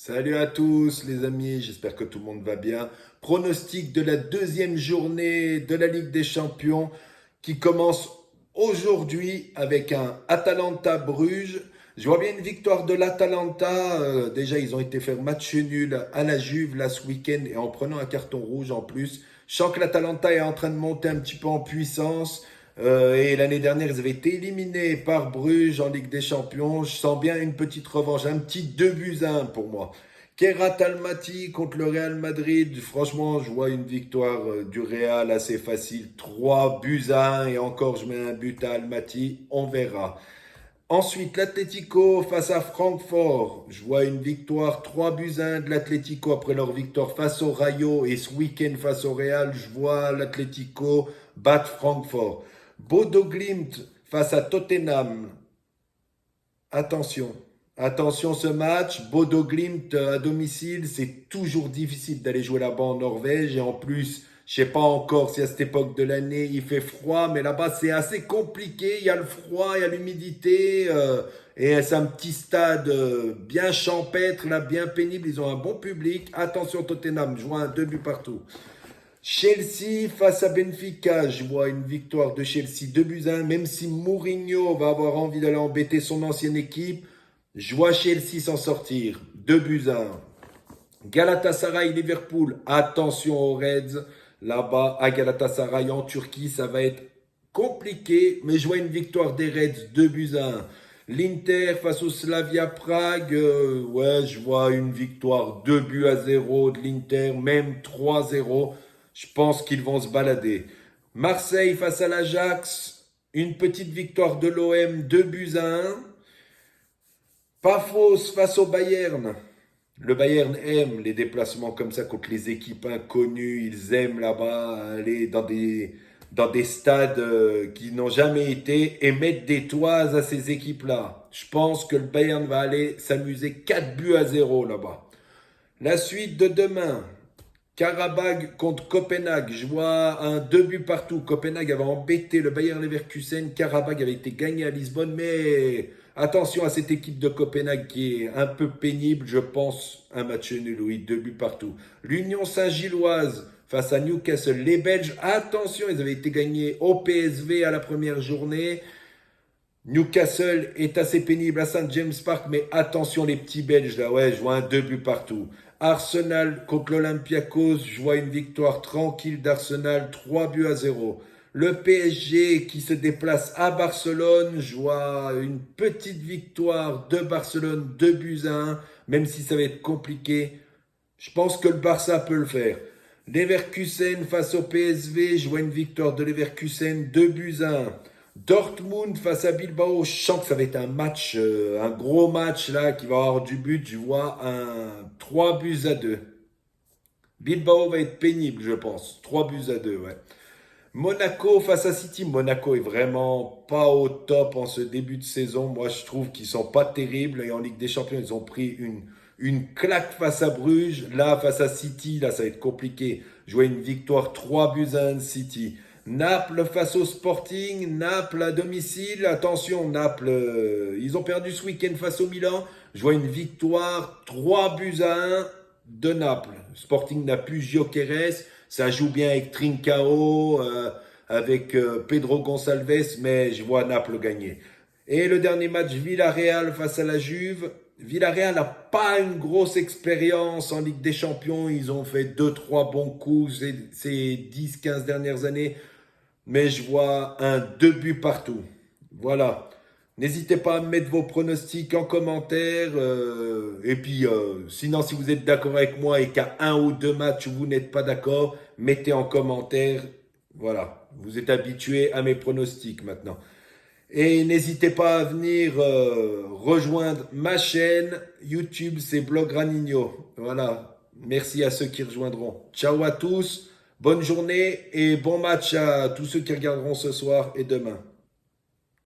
Salut à tous les amis, j'espère que tout le monde va bien. Pronostic de la deuxième journée de la Ligue des Champions qui commence aujourd'hui avec un Atalanta-Bruges. Je vois bien une victoire de l'Atalanta. Déjà, ils ont été faire match nul à la Juve là ce week-end et en prenant un carton rouge en plus. Je sens que l'Atalanta est en train de monter un petit peu en puissance. Et l'année dernière, ils avaient été éliminés par Bruges en Ligue des Champions. Je sens bien une petite revanche, un petit 2-1 pour moi. Kerat Almaty contre le Real Madrid. Franchement, je vois une victoire du Real assez facile. 3-1 et encore, je mets un but à Almaty. On verra. Ensuite, l'Atlético face à Francfort. Je vois une victoire 3-1 de l'Atlético après leur victoire face au Rayo et ce week-end face au Real. Je vois l'Atlético battre Francfort. Bodo Glimt face à Tottenham. Attention, attention ce match. Bodo Glimt à domicile, c'est toujours difficile d'aller jouer là-bas en Norvège. Et en plus, je sais pas encore si à cette époque de l'année il fait froid, mais là-bas c'est assez compliqué. Il y a le froid, il y a l'humidité. Et c'est un petit stade bien champêtre, là, bien pénible. Ils ont un bon public. Attention Tottenham, je vois un 2 buts partout. Chelsea face à Benfica, je vois une victoire de Chelsea 2-1, même si Mourinho va avoir envie d'aller embêter son ancienne équipe, je vois Chelsea s'en sortir 2-1. Galatasaray-Liverpool, attention aux Reds, là-bas à Galatasaray en Turquie, ça va être compliqué, mais je vois une victoire des Reds 2-1. L'Inter face au Slavia Prague, ouais, je vois une victoire 2-0 de l'Inter, même 3-0. Je pense qu'ils vont se balader. Marseille face à l'Ajax, une petite victoire de l'OM, 2-1. Pafos face au Bayern. Le Bayern aime les déplacements comme ça contre les équipes inconnues. Ils aiment là-bas aller dans des stades qui n'ont jamais été et mettre des toises à ces équipes-là. Je pense que le Bayern va aller s'amuser 4-0 là-bas. La suite de demain. Karabag contre Copenhague. Je vois un 2 partout. Copenhague avait embêté le Bayer Leverkusen. Karabag avait été gagné à Lisbonne. Mais attention à cette équipe de Copenhague qui est un peu pénible. Je pense un match nul, oui, 2 partout. L'Union Saint-Gilloise face à Newcastle. Les Belges, attention, ils avaient été gagnés au PSV à la première journée. Newcastle est assez pénible à Saint James Park, mais attention les petits Belges là, ouais, je vois un 2 partout. Arsenal contre l'Olympiakos, je vois une victoire tranquille d'Arsenal, 3-0. Le PSG qui se déplace à Barcelone, je vois une petite victoire de Barcelone, 2-1, même si ça va être compliqué. Je pense que le Barça peut le faire. Leverkusen face au PSV, je vois une victoire de Leverkusen, 2-1. Dortmund face à Bilbao, je sens que ça va être un match, un gros match là, qui va avoir du but. Je vois un 3-2. Bilbao va être pénible, je pense. 3-2, ouais. Monaco face à City. Monaco est vraiment pas au top en ce début de saison. Moi, je trouve qu'ils sont pas terribles. Et en Ligue des Champions, ils ont pris une claque face à Bruges. Là, face à City, là, ça va être compliqué. Je vois une victoire 3-1 de City. Naples face au Sporting. Naples à domicile. Attention, Naples, ils ont perdu ce week-end face au Milan. Je vois une victoire 3-1 de Naples. Sporting n'a plus Gyökeres. Ça joue bien avec Trincao, avec Pedro Gonçalves, mais je vois Naples gagner. Et le dernier match, Villarreal face à la Juve. Villarreal n'a pas une grosse expérience en Ligue des Champions. Ils ont fait 2-3 bons coups ces 10-15 dernières années. Mais je vois un 2 partout. Voilà. N'hésitez pas à mettre vos pronostics en commentaire. Et puis, sinon, si vous êtes d'accord avec moi et qu'à un ou deux matchs où vous n'êtes pas d'accord, mettez en commentaire. Voilà. Vous êtes habitués à mes pronostics maintenant. Et n'hésitez pas à venir rejoindre ma chaîne YouTube, c'est Blog Ranigno. Voilà. Merci à ceux qui rejoindront. Ciao à tous. Bonne journée et bon match à tous ceux qui regarderont ce soir et demain.